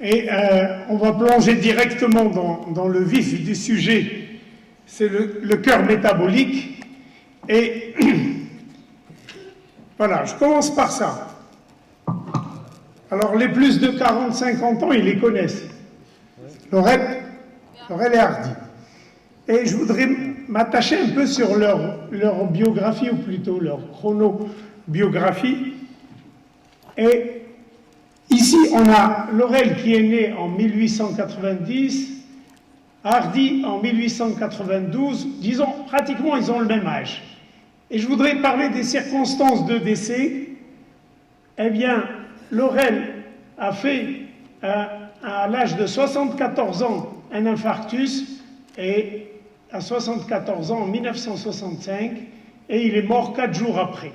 Et on va plonger directement dans le vif du sujet. C'est le cœur métabolique. Et voilà, je commence par ça. Alors les plus de 40-50 ans, ils les connaissent. Laurel et Hardy. Et je voudrais m'attacher un peu sur leur biographie, ou plutôt leur chronobiographie. Et ici, on a Laurel qui est né en 1890, Hardy en 1892, disons, pratiquement, ils ont le même âge. Et je voudrais parler des circonstances de décès. Eh bien, Laurel a fait, à l'âge de 74 ans, un infarctus, et à 74 ans, en 1965, et il est mort 4 jours après.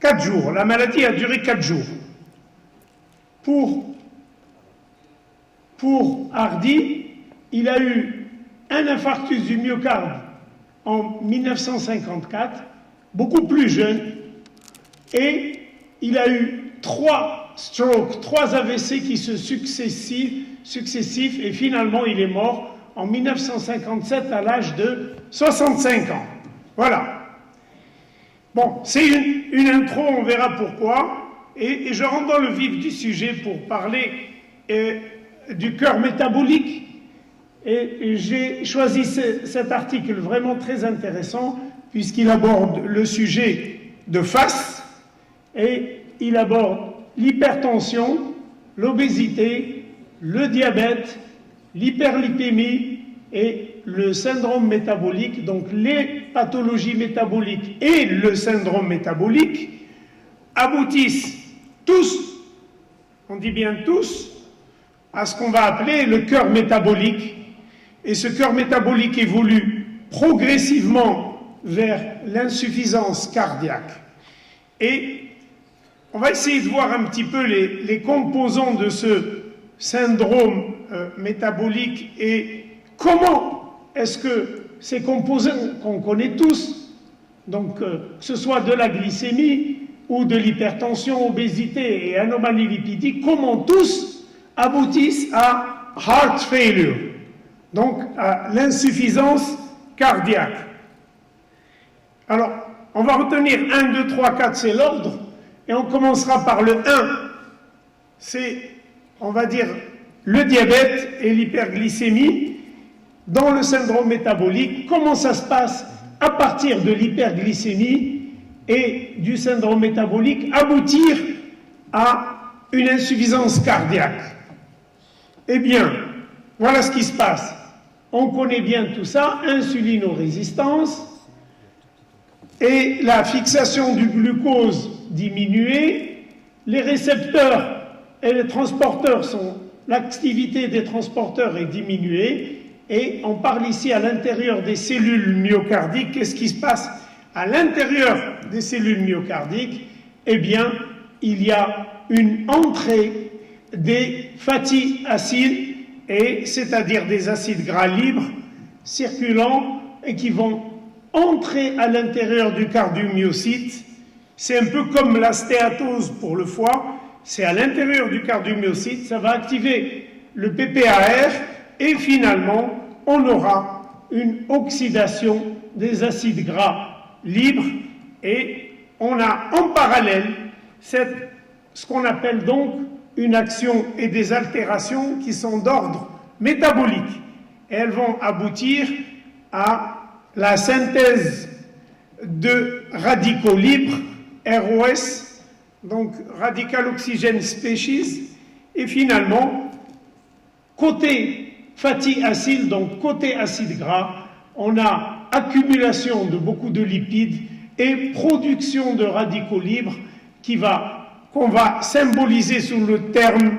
4 jours, la maladie a duré 4 jours. Pour Hardy, il a eu un infarctus du myocarde en 1954, beaucoup plus jeune, et il a eu 3 strokes, 3 AVC qui se successifs, et finalement il est mort en 1957 à l'âge de 65 ans. Voilà. Bon, c'est une intro, on verra pourquoi, et je rentre dans le vif du sujet pour parler du cœur métabolique. Et j'ai choisi cet article vraiment très intéressant puisqu'il aborde le sujet de face et il aborde l'hypertension, l'obésité, le diabète, l'hyperlipémie et le syndrome métabolique, donc les pathologies métaboliques et le syndrome métabolique aboutissent tous, on dit bien tous, à ce qu'on va appeler le cœur métabolique. Et ce cœur métabolique évolue progressivement vers l'insuffisance cardiaque. Et on va essayer de voir un petit peu les composants de ce syndrome métabolique et comment est-ce que ces composants qu'on connaît tous, donc que ce soit de la glycémie ou de l'hypertension, obésité et anomalie lipidique, comment tous aboutissent à heart failure, donc à l'insuffisance cardiaque. Alors, on va retenir 1, 2, 3, 4, c'est l'ordre, et on commencera par le 1, c'est, on va dire, le diabète et l'hyperglycémie. Dans le syndrome métabolique, comment ça se passe à partir de l'hyperglycémie et du syndrome métabolique, aboutir à une insuffisance cardiaque. Eh bien, voilà ce qui se passe. On connaît bien tout ça, insulinorésistance, et la fixation du glucose diminuée, les récepteurs et les transporteurs l'activité des transporteurs est diminuée, et on parle ici à l'intérieur des cellules myocardiques. Qu'est-ce qui se passe à l'intérieur des cellules myocardiques? Eh bien, il y a une entrée des fatty acides, c'est-à-dire des acides gras libres circulants et qui vont entrer à l'intérieur du cardiomyocyte. C'est un peu comme la stéatose pour le foie, c'est à l'intérieur du cardiomyocyte, ça va activer le PPAR et finalement on aura une oxydation des acides gras libres et on a en parallèle ce qu'on appelle donc une action et des altérations qui sont d'ordre métabolique. Et elles vont aboutir à la synthèse de radicaux libres, ROS, donc Radical Oxygen Species, et finalement, côté fatty acide, donc côté acide gras, on a accumulation de beaucoup de lipides et production de radicaux libres qu'on va symboliser sous le terme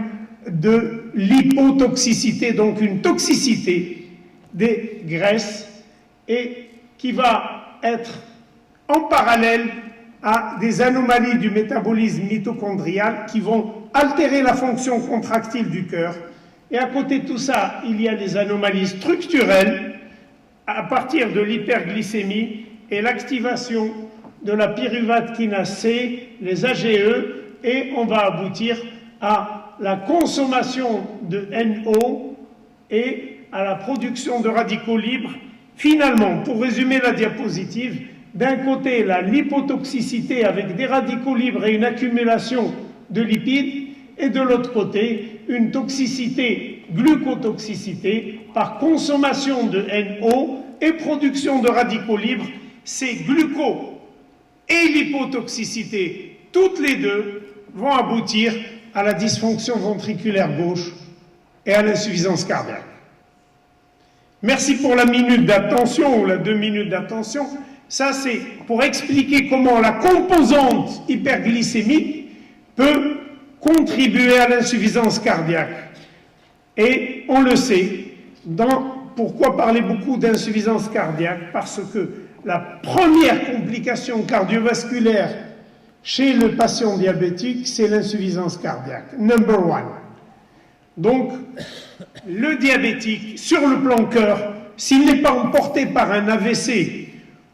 de l'hypotoxicité, donc une toxicité des graisses, et qui va être en parallèle à des anomalies du métabolisme mitochondrial qui vont altérer la fonction contractile du cœur. Et à côté de tout ça, il y a des anomalies structurelles à partir de l'hyperglycémie et l'activation de la pyruvate kinase C, les AGE, et on va aboutir à la consommation de NO et à la production de radicaux libres. Finalement, pour résumer la diapositive, d'un côté la lipotoxicité avec des radicaux libres et une accumulation de lipides, et de l'autre côté une toxicité, glucotoxicité par consommation de NO et production de radicaux libres. Ces gluco et lipotoxicité, toutes les deux, vont aboutir à la dysfonction ventriculaire gauche et à l'insuffisance cardiaque. Merci pour la minute d'attention ou la 2 minutes d'attention. Ça, c'est pour expliquer comment la composante hyperglycémique peut contribuer à l'insuffisance cardiaque. Et on le sait, pourquoi parler beaucoup d'insuffisance cardiaque? Parce que la première complication cardiovasculaire chez le patient diabétique, c'est l'insuffisance cardiaque, number one. Donc, le diabétique, sur le plan cœur, s'il n'est pas emporté par un AVC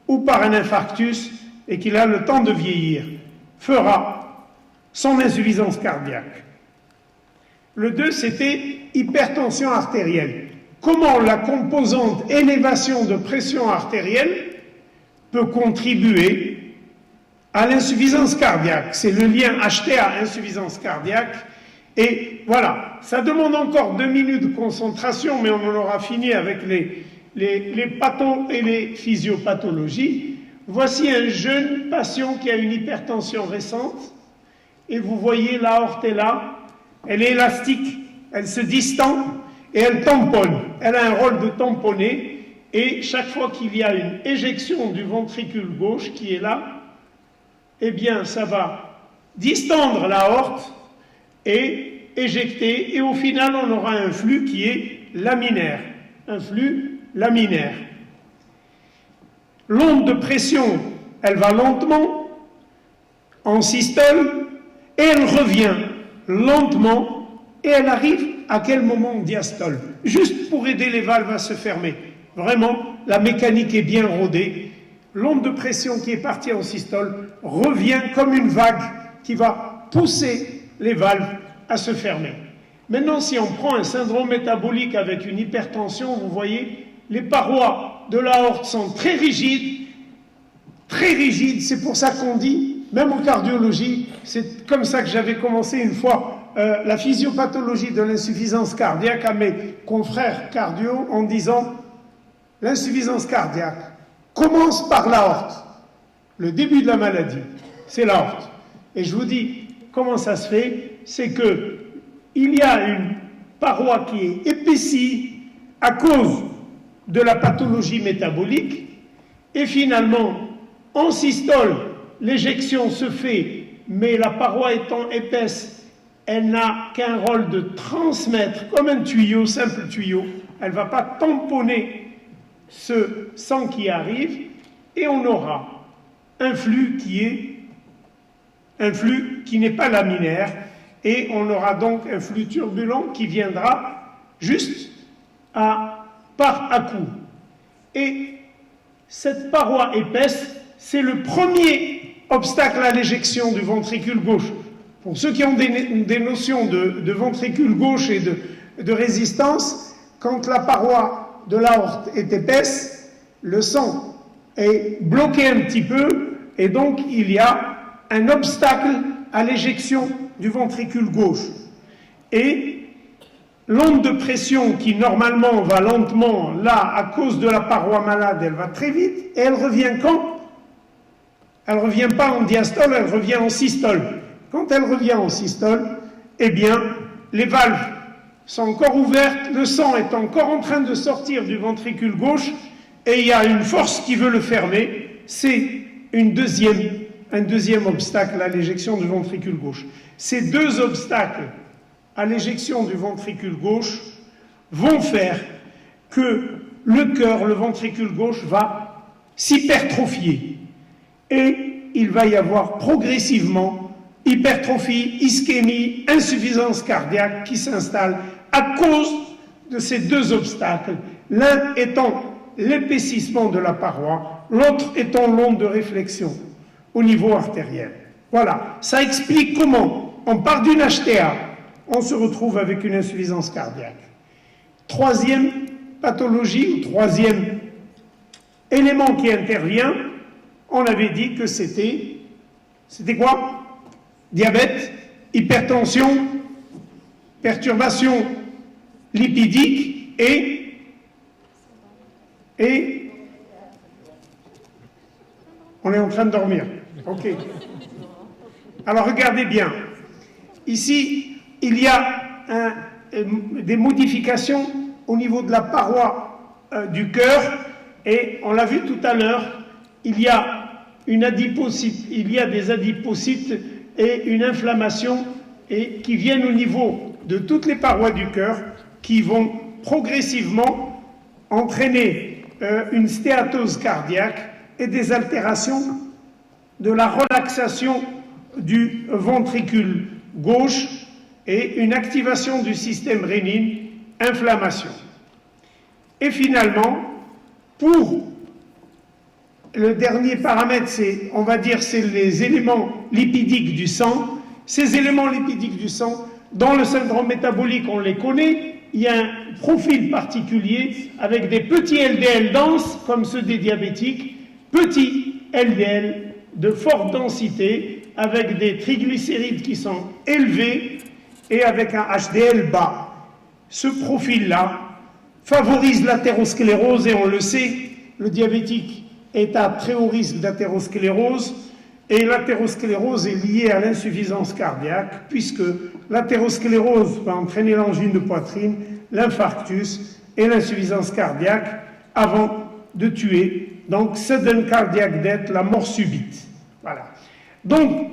ou par un infarctus, et qu'il a le temps de vieillir, fera son insuffisance cardiaque. Le 2, c'était hypertension artérielle. Comment la composante élévation de pression artérielle peut contribuer à l'insuffisance cardiaque? C'est le lien HTA, insuffisance cardiaque. Et voilà, ça demande encore 2 minutes de concentration, mais on en aura fini avec les pathos et les physiopathologies. Voici un jeune patient qui a une hypertension récente, et vous voyez l'aorte est là, elle est élastique, elle se distend et elle tamponne. Elle a un rôle de tamponner, et chaque fois qu'il y a une éjection du ventricule gauche qui est là, eh bien ça va distendre l'aorte et éjecter, et au final on aura un flux qui est laminaire, un flux laminaire. L'onde de pression, elle va lentement en systole et elle revient lentement, et elle arrive à quel moment en diastole? Juste pour aider les valves à se fermer. Vraiment, la mécanique est bien rodée. L'onde de pression qui est partie en systole revient comme une vague qui va pousser les valves à se fermer. Maintenant, si on prend un syndrome métabolique avec une hypertension, vous voyez, les parois de l'aorte sont très rigides, c'est pour ça qu'on dit, même en cardiologie, c'est comme ça que j'avais commencé une fois la physiopathologie de l'insuffisance cardiaque à mes confrères cardio en disant l'insuffisance cardiaque commence par l'aorte. Le début de la maladie, c'est l'aorte. Et je vous dis comment ça se fait, c'est que il y a une paroi qui est épaissie à cause de la pathologie métabolique, et finalement, en systole, l'éjection se fait, mais la paroi étant épaisse, elle n'a qu'un rôle de transmettre, comme un tuyau, simple tuyau. Elle ne va pas tamponner ce sang qui arrive, et on aura un flux qui n'est pas laminaire, et on aura donc un flux turbulent qui viendra juste par à-coup. Et cette paroi épaisse, c'est le premier obstacle à l'éjection du ventricule gauche. Pour ceux qui ont des notions de ventricule gauche et de résistance, quand la paroi de l'aorte est épaisse, le sang est bloqué un petit peu, et donc il y a un obstacle à l'éjection du ventricule gauche. Et l'onde de pression qui normalement va lentement, là, à cause de la paroi malade, elle va très vite, et elle revient quand? Elle ne revient pas en diastole, elle revient en systole. Quand elle revient en systole, eh bien, les valves sont encore ouvertes, le sang est encore en train de sortir du ventricule gauche, et il y a une force qui veut le fermer. C'est un deuxième obstacle à l'éjection du ventricule gauche. Ces deux obstacles à l'éjection du ventricule gauche vont faire que le cœur, le ventricule gauche, va s'hypertrophier. Et il va y avoir progressivement hypertrophie, ischémie, insuffisance cardiaque qui s'installe à cause de ces deux obstacles. L'un étant l'épaississement de la paroi, l'autre étant l'onde de réflexion au niveau artériel. Voilà, ça explique comment on part d'une HTA, on se retrouve avec une insuffisance cardiaque. Troisième pathologie, ou troisième élément qui intervient, on avait dit que c'était quoi? Diabète, hypertension, perturbation lipidique et on est en train de dormir. Ok. Alors regardez bien. Ici, il y a des modifications au niveau de la paroi du cœur, et on l'a vu tout à l'heure, il y a des adipocytes et une inflammation qui viennent au niveau de toutes les parois du cœur, qui vont progressivement entraîner une stéatose cardiaque et des altérations de la relaxation du ventricule gauche et une activation du système rénine, inflammation. Et finalement, pour le dernier paramètre, c'est les éléments lipidiques du sang. Ces éléments lipidiques du sang, dans le syndrome métabolique, on les connaît. Il y a un profil particulier avec des petits LDL denses, comme ceux des diabétiques, petits LDL de forte densité, avec des triglycérides qui sont élevés et avec un HDL bas. Ce profil-là favorise l'athérosclérose, et on le sait, le diabétique est à très haut risque d'athérosclérose, et l'athérosclérose est liée à l'insuffisance cardiaque, puisque l'athérosclérose va entraîner l'angine de poitrine, l'infarctus et l'insuffisance cardiaque avant de tuer. Donc, sudden cardiac death, la mort subite. Voilà. Donc,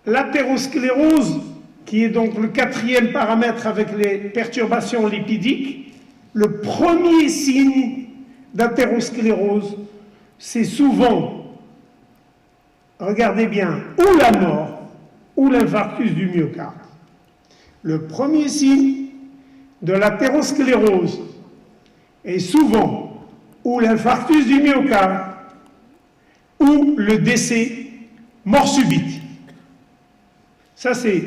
l'athérosclérose, qui est donc le quatrième paramètre avec les perturbations lipidiques, le premier signe d'athérosclérose, c'est souvent, regardez bien, ou la mort, ou l'infarctus du myocarde. Le premier signe de l'athérosclérose est souvent ou l'infarctus du myocarde, ou le décès, mort subite. Ça, c'est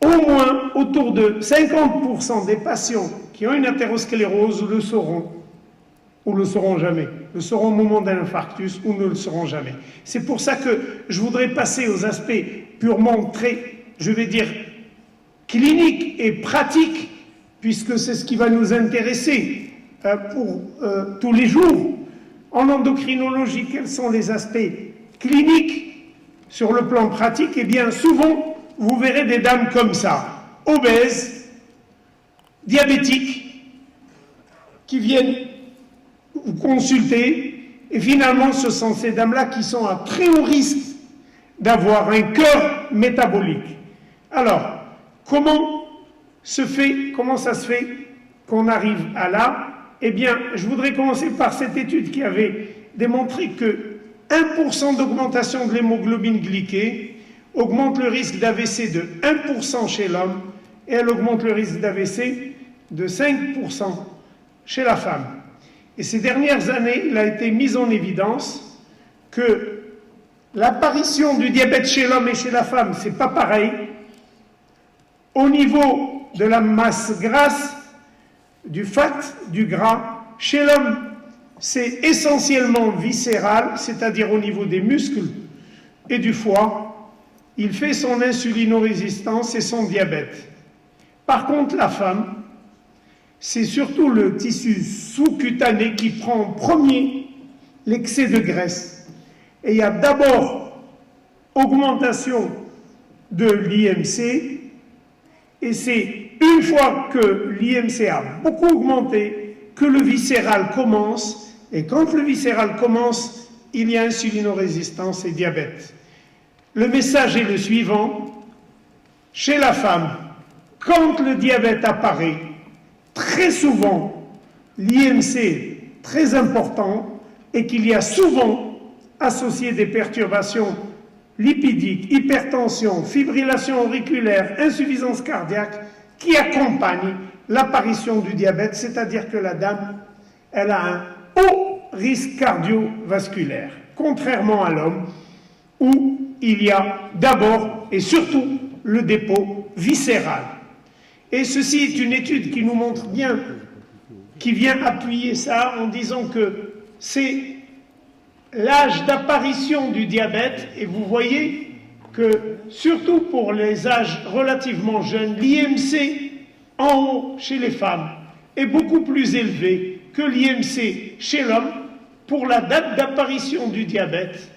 au moins autour de 50% des patients qui ont une athérosclérose le sauront, ou le sauront jamais. Le sauront au moment d'un infarctus, ou ne le sauront jamais. C'est pour ça que je voudrais passer aux aspects purement cliniques et pratiques, puisque c'est ce qui va nous intéresser pour tous les jours. En endocrinologie, quels sont les aspects cliniques sur le plan pratique? Eh bien, souvent, vous verrez des dames comme ça, obèses, diabétiques, qui viennent vous consulter, et finalement, ce sont ces dames-là qui sont à très haut risque d'avoir un cœur métabolique. Alors, comment ça se fait qu'on arrive à là? Eh bien, je voudrais commencer par cette étude qui avait démontré que 1% d'augmentation de l'hémoglobine glyquée augmente le risque d'AVC de 1% chez l'homme, et elle augmente le risque d'AVC de 5% chez la femme. Et ces dernières années, il a été mis en évidence que l'apparition du diabète chez l'homme et chez la femme, c'est pas pareil. Au niveau de la masse grasse, du fat, du gras, chez l'homme, c'est essentiellement viscéral, c'est-à-dire au niveau des muscles et du foie. Il fait son insulinorésistance et son diabète. Par contre, la femme, c'est surtout le tissu sous-cutané qui prend en premier l'excès de graisse. Et il y a d'abord augmentation de l'IMC, et c'est une fois que l'IMC a beaucoup augmenté que le viscéral commence, et quand le viscéral commence, il y a insulinorésistance et diabète. Le message est le suivant: chez la femme, quand le diabète apparaît, très souvent, l'IMC est très important, et qu'il y a souvent associé des perturbations lipidiques, hypertension, fibrillation auriculaire, insuffisance cardiaque, qui accompagnent l'apparition du diabète, c'est-à-dire que la dame, elle a un haut risque cardiovasculaire, contrairement à l'homme, où il y a d'abord et surtout le dépôt viscéral. Et ceci est une étude qui nous montre bien, qui vient appuyer ça en disant que c'est l'âge d'apparition du diabète, et vous voyez que surtout pour les âges relativement jeunes, l'IMC en haut chez les femmes est beaucoup plus élevé que l'IMC chez l'homme pour la date d'apparition du diabète.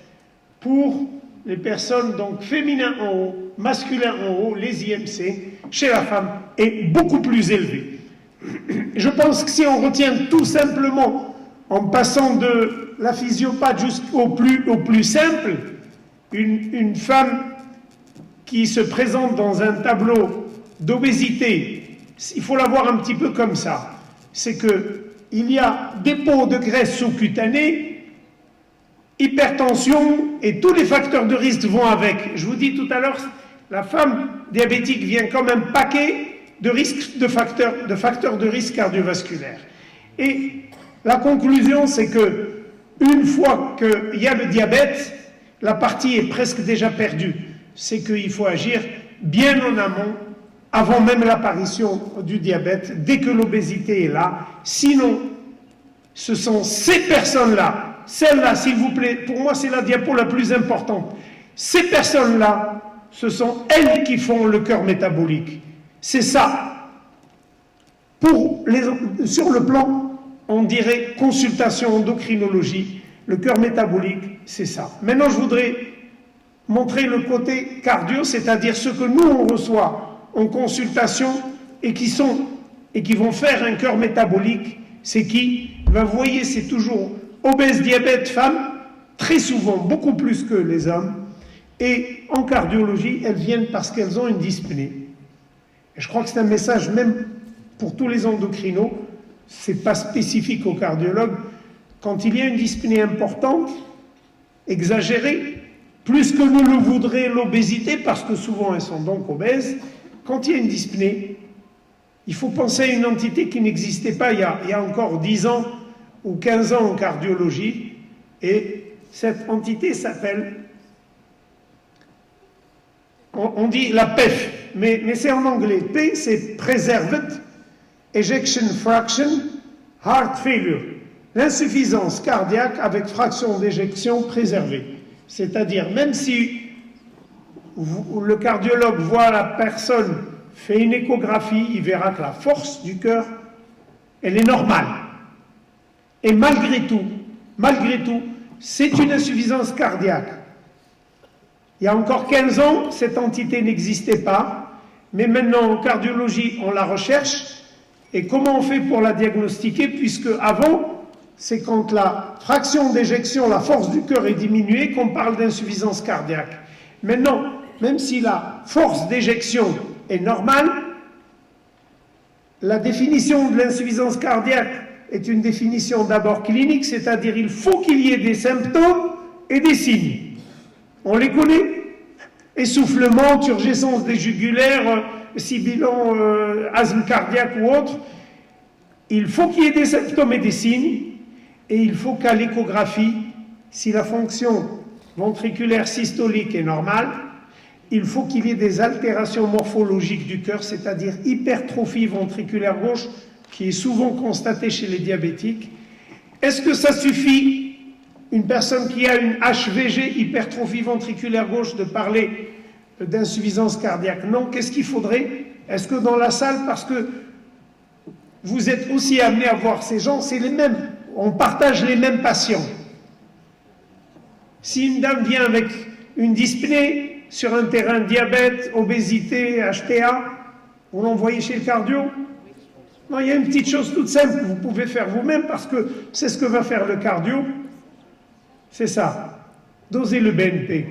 Pour les personnes donc féminins en haut, masculins en haut, les IMC chez la femme est beaucoup plus élevé. Je pense que si on retient tout simplement, en passant de la physiopathe jusqu'au plus simple, une femme qui se présente dans un tableau d'obésité, il faut la voir un petit peu comme ça. C'est qu'il y a dépôt de graisse sous-cutanée, hypertension, et tous les facteurs de risque vont avec. Je vous dis tout à l'heure, la femme diabétique vient comme un paquet de facteurs de risque cardiovasculaire. Et la conclusion, c'est que une fois qu'il y a le diabète, la partie est presque déjà perdue. C'est qu'il faut agir bien en amont, avant même l'apparition du diabète, dès que l'obésité est là. Sinon, ce sont ces personnes-là, celle-là, s'il vous plaît, pour moi c'est la diapo la plus importante. Ces personnes-là, ce sont elles qui font le cœur métabolique. C'est ça. Sur le plan, on dirait consultation, endocrinologie, le cœur métabolique, c'est ça. Maintenant, je voudrais montrer le côté cardio, c'est-à-dire ce que nous, on reçoit en consultation et qui vont faire un cœur métabolique. C'est qui? Ben, vous voyez, c'est toujours obèse, diabète, femme, très souvent, beaucoup plus que les hommes. Et en cardiologie, elles viennent parce qu'elles ont une dyspnée. Et je crois que c'est un message même pour tous les endocrinos, c'est pas spécifique aux cardiologues. Quand il y a une dyspnée importante, exagérée, plus que ne le voudrait l'obésité, parce que souvent elles sont donc obèses, quand il y a une dyspnée, il faut penser à une entité qui n'existait pas il y a encore 10 ans ou 15 ans en cardiologie, et cette entité s'appelle, on dit la PEF, mais c'est en anglais. P, c'est Preserved Ejection Fraction Heart Failure, l'insuffisance cardiaque avec fraction d'éjection préservée. C'est-à-dire, même si le cardiologue voit la personne, fait une échographie, il verra que la force du cœur, elle est normale. Et malgré tout, c'est une insuffisance cardiaque. Il y a encore 15 ans, cette entité n'existait pas, mais maintenant en cardiologie, on la recherche. Et comment on fait pour la diagnostiquer? Puisque avant, c'est quand la fraction d'éjection, la force du cœur est diminuée, qu'on parle d'insuffisance cardiaque. Maintenant, même si la force d'éjection est normale, la définition de l'insuffisance cardiaque est une définition d'abord clinique, c'est-à-dire il faut qu'il y ait des symptômes et des signes. On les connaît. Essoufflement, turgescence des jugulaires, sibilant, asthme cardiaque ou autre. Il faut qu'il y ait des symptômes et des signes, et il faut qu'à l'échographie, si la fonction ventriculaire systolique est normale, il faut qu'il y ait des altérations morphologiques du cœur, c'est-à-dire hypertrophie ventriculaire gauche, qui est souvent constatée chez les diabétiques. Est-ce que ça suffit, une personne qui a une HVG, hypertrophie ventriculaire gauche, de parler d'insuffisance cardiaque? Non. Qu'est-ce qu'il faudrait? Est-ce que dans la salle, parce que vous êtes aussi amené à voir ces gens, c'est les mêmes, on partage les mêmes patients. Si une dame vient avec une dyspnée sur un terrain diabète, obésité, HTA, vous l'envoyez chez le cardio? Non, il y a une petite chose toute simple que vous pouvez faire vous-même, parce que c'est ce que va faire le cardio. C'est ça, doser le BNP.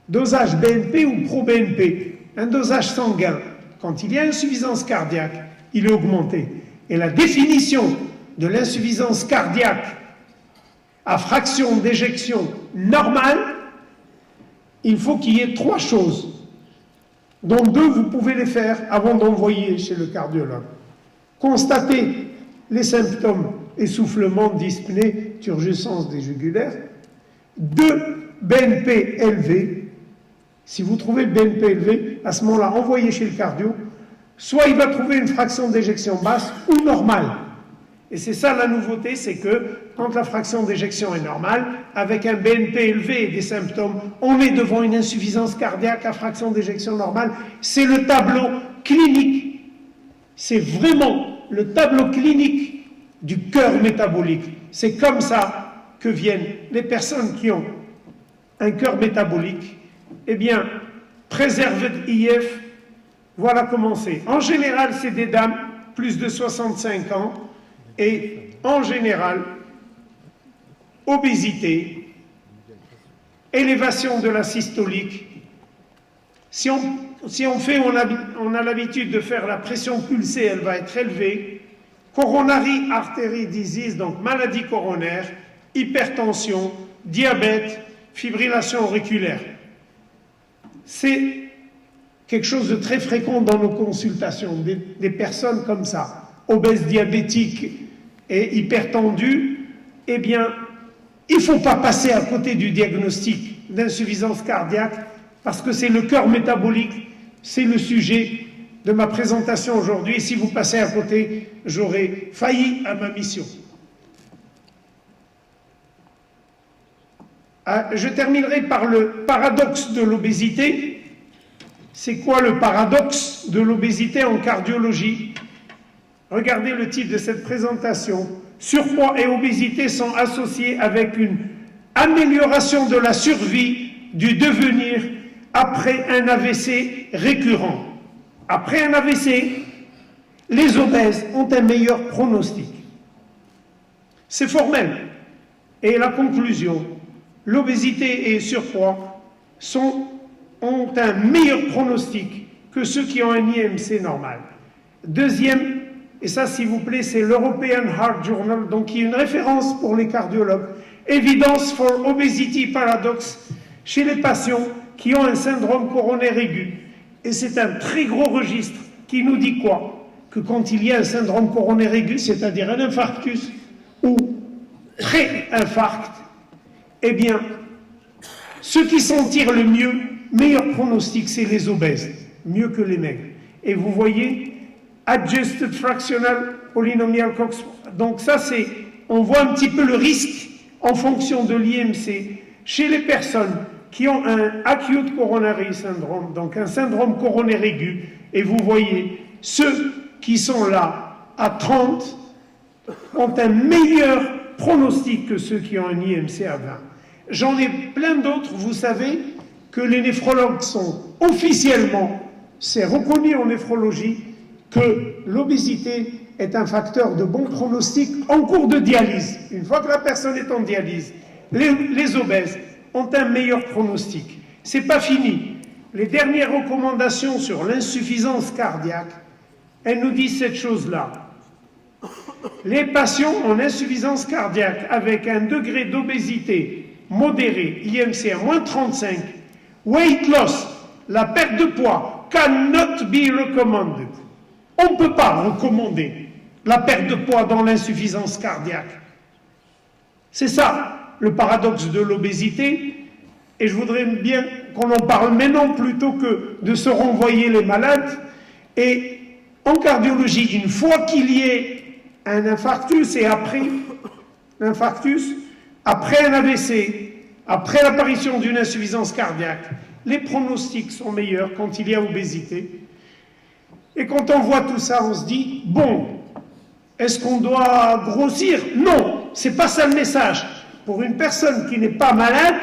Dosage BNP ou pro-BNP, un dosage sanguin. Quand il y a insuffisance cardiaque, il est augmenté. Et la définition de l'insuffisance cardiaque à fraction d'éjection normale, il faut qu'il y ait 3 choses, dont 2, vous pouvez les faire avant d'envoyer chez le cardiologue. Constater les symptômes, essoufflement, dyspnée, turgescence des jugulaires. 2, BNP élevé. Si vous trouvez le BNP élevé, à ce moment-là, envoyez chez le cardio, soit il va trouver une fraction d'éjection basse ou normale. Et c'est ça la nouveauté, c'est que quand la fraction d'éjection est normale, avec un BNP élevé et des symptômes, on est devant une insuffisance cardiaque à fraction d'éjection normale. C'est le tableau clinique. C'est vraiment le tableau clinique du cœur métabolique. C'est comme ça que viennent les personnes qui ont un cœur métabolique. Eh bien, Preserved IF, voilà comment c'est. En général, c'est des dames plus de 65 ans et en général, obésité, élévation de la systolique. Si on a l'habitude de faire la pression pulsée, elle va être élevée. Coronary artery disease, donc maladie coronaire, hypertension, diabète, fibrillation auriculaire. C'est quelque chose de très fréquent dans nos consultations, des personnes comme ça, obèses, diabétiques et hypertendues. Eh bien, il ne faut pas passer à côté du diagnostic d'insuffisance cardiaque parce que c'est le cœur métabolique, c'est le sujet de ma présentation aujourd'hui. Et si vous passez à côté, j'aurai failli à ma mission. Je terminerai par le paradoxe de l'obésité. C'est quoi le paradoxe de l'obésité en cardiologie? Regardez le titre de cette présentation. Surpoids et obésité sont associés avec une amélioration de la survie du devenir après un AVC récurrent. Après un AVC, les obèses ont un meilleur pronostic. C'est formel. Et la conclusion, l'obésité et le surpoids ont un meilleur pronostic que ceux qui ont un IMC normal. Deuxième, et ça s'il vous plaît, c'est l'European Heart Journal, donc qui est une référence pour les cardiologues, Evidence for Obesity Paradox chez les patients qui ont un syndrome coronaire aigu. Et c'est un très gros registre qui nous dit quoi? Que quand il y a un syndrome coronaire aigu, c'est-à-dire un infarctus ou pré-infarct, eh bien, ceux qui s'en tirent le mieux, meilleur pronostic, c'est les obèses, mieux que les maigres. Et vous voyez, Adjusted Fractional Polynomial Cox, donc ça c'est, on voit un petit peu le risque en fonction de l'IMC chez les personnes qui ont un acute coronary syndrome, donc un syndrome coronaire aigu, et vous voyez, ceux qui sont là à 30 ont un meilleur pronostic que ceux qui ont un IMC à 20. J'en ai plein d'autres, vous savez que les néphrologues sont officiellement, c'est reconnu en néphrologie, que l'obésité est un facteur de bon pronostic en cours de dialyse. Une fois que la personne est en dialyse, les obèses ont un meilleur pronostic. C'est pas fini. Les dernières recommandations sur l'insuffisance cardiaque, elles nous disent cette chose-là. Les patients en insuffisance cardiaque avec un degré d'obésité modéré, IMC à moins 35, weight loss, la perte de poids, cannot be recommended. On ne peut pas recommander la perte de poids dans l'insuffisance cardiaque. C'est ça le paradoxe de l'obésité, et je voudrais bien qu'on en parle maintenant plutôt que de se renvoyer les malades. Et en cardiologie, une fois qu'il y ait un infarctus et après l'infarctus, après un AVC, après l'apparition d'une insuffisance cardiaque, les pronostics sont meilleurs quand il y a obésité. Et quand on voit tout ça, on se dit, bon, est-ce qu'on doit grossir? Non, c'est pas ça le message. Pour une personne qui n'est pas malade,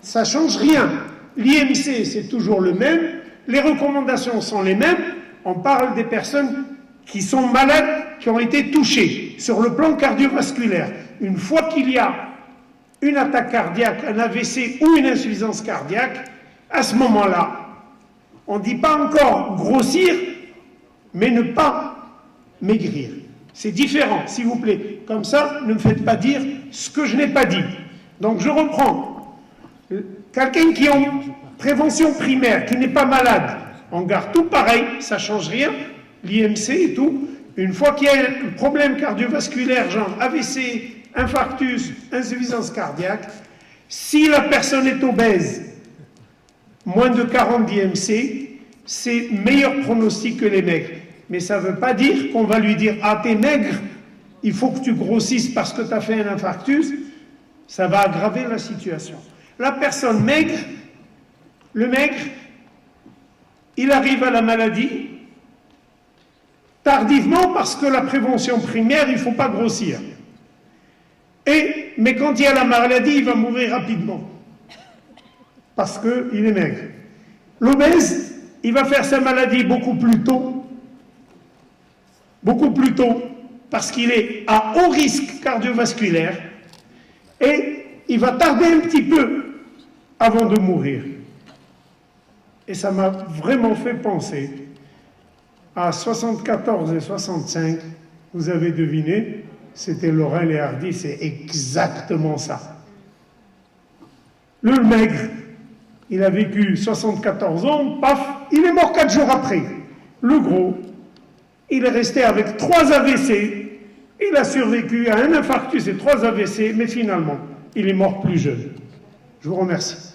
ça change rien. L'IMC, c'est toujours le même, les recommandations sont les mêmes. On parle des personnes qui sont malades, qui ont été touchées sur le plan cardiovasculaire. Une fois qu'il y a une attaque cardiaque, un AVC ou une insuffisance cardiaque, à ce moment-là, on ne dit pas encore grossir, mais ne pas maigrir. C'est différent, s'il vous plaît. Comme ça, ne me faites pas dire ce que je n'ai pas dit. Donc je reprends. Quelqu'un qui est en prévention primaire, qui n'est pas malade, on garde tout pareil, ça ne change rien, l'IMC et tout. Une fois qu'il y a un problème cardiovasculaire, genre AVC, infarctus, insuffisance cardiaque, si la personne est obèse, moins de 40 d'IMC, c'est meilleur pronostic que les maigres. Mais ça ne veut pas dire qu'on va lui dire « Ah, t'es maigre, il faut que tu grossisses parce que tu as fait un infarctus », ça va aggraver la situation. La personne maigre, le maigre, il arrive à la maladie tardivement parce que la prévention primaire, il ne faut pas grossir. Mais quand il y a la maladie, il va mourir rapidement parce qu'il est maigre. L'obèse, il va faire sa maladie beaucoup plus tôt, parce qu'il est à haut risque cardiovasculaire et il va tarder un petit peu avant de mourir. Et ça m'a vraiment fait penser à 74 et 65, vous avez deviné, c'était Laurel et Hardy, c'est exactement ça. Le maigre, il a vécu 74 ans, paf, il est mort 4 jours après. Le gros, il est resté avec 3 AVC, il a survécu à un infarctus et 3 AVC, mais finalement, il est mort plus jeune. Je vous remercie.